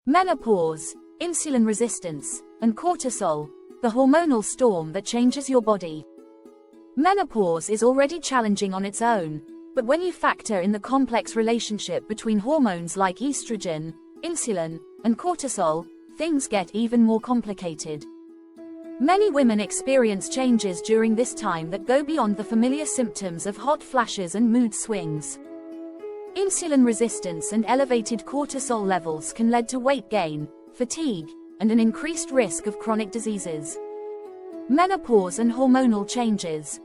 Menopause, insulin resistance, and cortisol, the hormonal storm that changes your body. Menopause is already challenging on its own, but when you factor in the complex relationship between hormones like estrogen, insulin, and cortisol, things get even more complicated. Many women experience changes during this time that go beyond the familiar symptoms of hot flashes and mood swings. Insulin resistance and elevated cortisol levels can lead to weight gain, fatigue, and an increased risk of chronic diseases. Menopause and hormonal changes.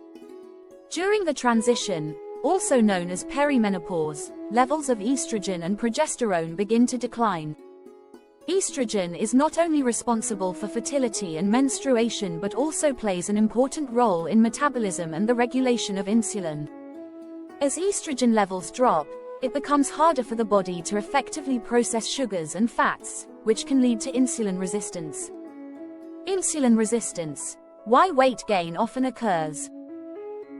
During the transition, also known as perimenopause, levels of estrogen and progesterone begin to decline. Estrogen is not only responsible for fertility and menstruation but also plays an important role in metabolism and the regulation of insulin. As estrogen levels drop, it becomes harder for the body to effectively process sugars and fats, which can lead to insulin resistance. Insulin resistance. Why weight gain often occurs.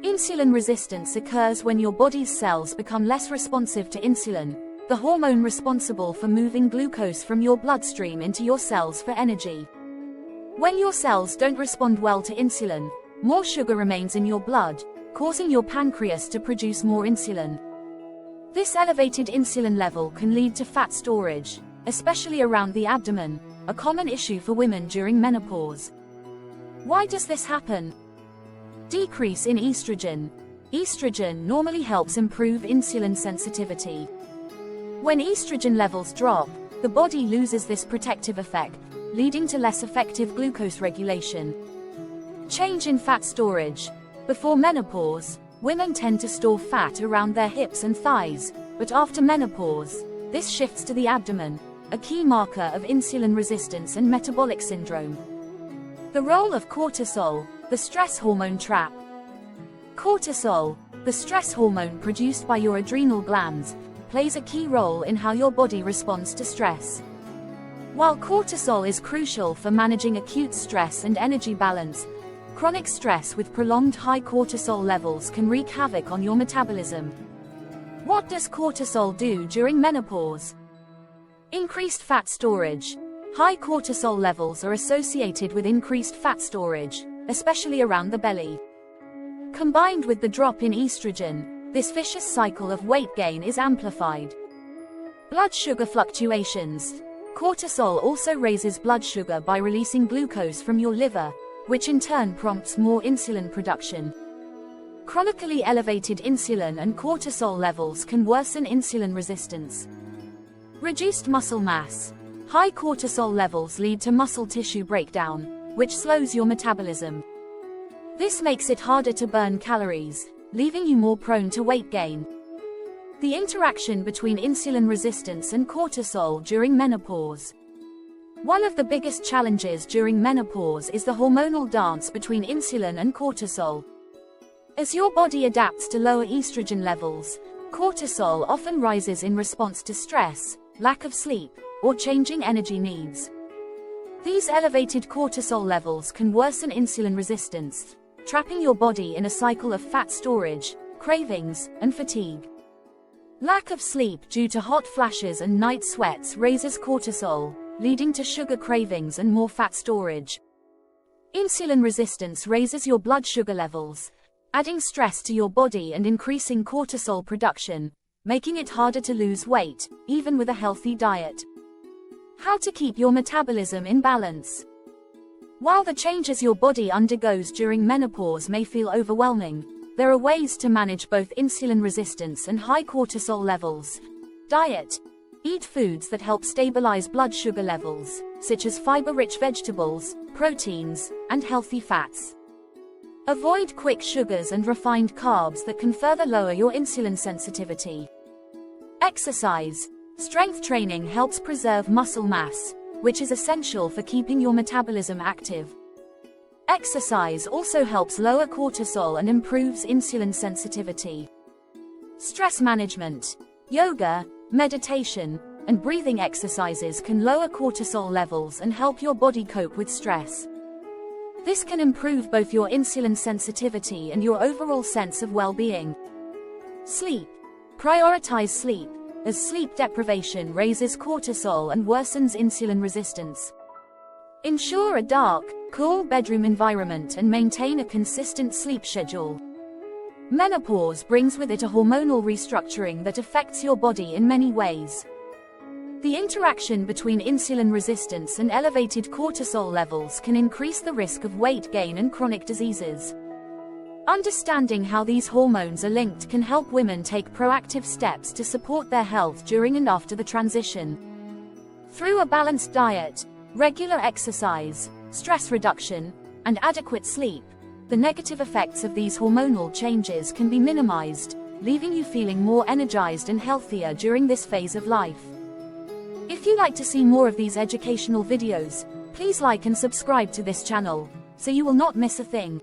Insulin resistance occurs when your body's cells become less responsive to insulin, the hormone responsible for moving glucose from your bloodstream into your cells for energy. When your cells don't respond well to insulin, more sugar remains in your blood, causing your pancreas to produce more insulin. This elevated insulin level can lead to fat storage, especially around the abdomen, a common issue for women during menopause. Why does this happen? Decrease in estrogen. Estrogen normally helps improve insulin sensitivity. When estrogen levels drop, the body loses this protective effect, leading to less effective glucose regulation. Change in fat storage. Before menopause, women tend to store fat around their hips and thighs, but after menopause, this shifts to the abdomen, a key marker of insulin resistance and metabolic syndrome. The role of cortisol, the stress hormone trap. Cortisol, the stress hormone produced by your adrenal glands, plays a key role in how your body responds to stress. While cortisol is crucial for managing acute stress and energy balance, chronic stress with prolonged high cortisol levels can wreak havoc on your metabolism. What does cortisol do during menopause? Increased fat storage. High cortisol levels are associated with increased fat storage, especially around the belly. Combined with the drop in estrogen, this vicious cycle of weight gain is amplified. Blood sugar fluctuations. Cortisol also raises blood sugar by releasing glucose from your liver, which in turn prompts more insulin production. Chronically elevated insulin and cortisol levels can worsen insulin resistance. Reduced muscle mass. High cortisol levels lead to muscle tissue breakdown, which slows your metabolism. This makes it harder to burn calories, leaving you more prone to weight gain. The interaction between insulin resistance and cortisol during menopause. One of the biggest challenges during menopause is the hormonal dance between insulin and cortisol. As your body adapts to lower estrogen levels, cortisol often rises in response to stress, lack of sleep, or changing energy needs. These elevated cortisol levels can worsen insulin resistance, trapping your body in a cycle of fat storage, cravings, and fatigue. Lack of sleep due to hot flashes and night sweats raises cortisol, leading to sugar cravings and more fat storage. Insulin resistance raises your blood sugar levels, adding stress to your body and increasing cortisol production, making it harder to lose weight, even with a healthy diet. How to keep your metabolism in balance. While the changes your body undergoes during menopause may feel overwhelming, there are ways to manage both insulin resistance and high cortisol levels. Diet. Eat foods that help stabilize blood sugar levels, such as fiber-rich vegetables, proteins, and healthy fats. Avoid quick sugars and refined carbs that can further lower your insulin sensitivity. Exercise. Strength training helps preserve muscle mass, which is essential for keeping your metabolism active. Exercise also helps lower cortisol and improves insulin sensitivity. Stress management. Yoga, meditation, and breathing exercises can lower cortisol levels and help your body cope with stress. This can improve both your insulin sensitivity and your overall sense of well-being. Sleep. Prioritize sleep. as sleep deprivation raises cortisol and worsens insulin resistance. Ensure a dark, cool bedroom environment and maintain a consistent sleep schedule. Menopause brings with it a hormonal restructuring that affects your body in many ways. The interaction between insulin resistance and elevated cortisol levels can increase the risk of weight gain and chronic diseases. Understanding how these hormones are linked can help women take proactive steps to support their health during and after the transition. Through a balanced diet, regular exercise, stress reduction, and adequate sleep, the negative effects of these hormonal changes can be minimized, leaving you feeling more energized and healthier during this phase of life. If you'd like to see more of these educational videos, please like and subscribe to this channel, so you will not miss a thing.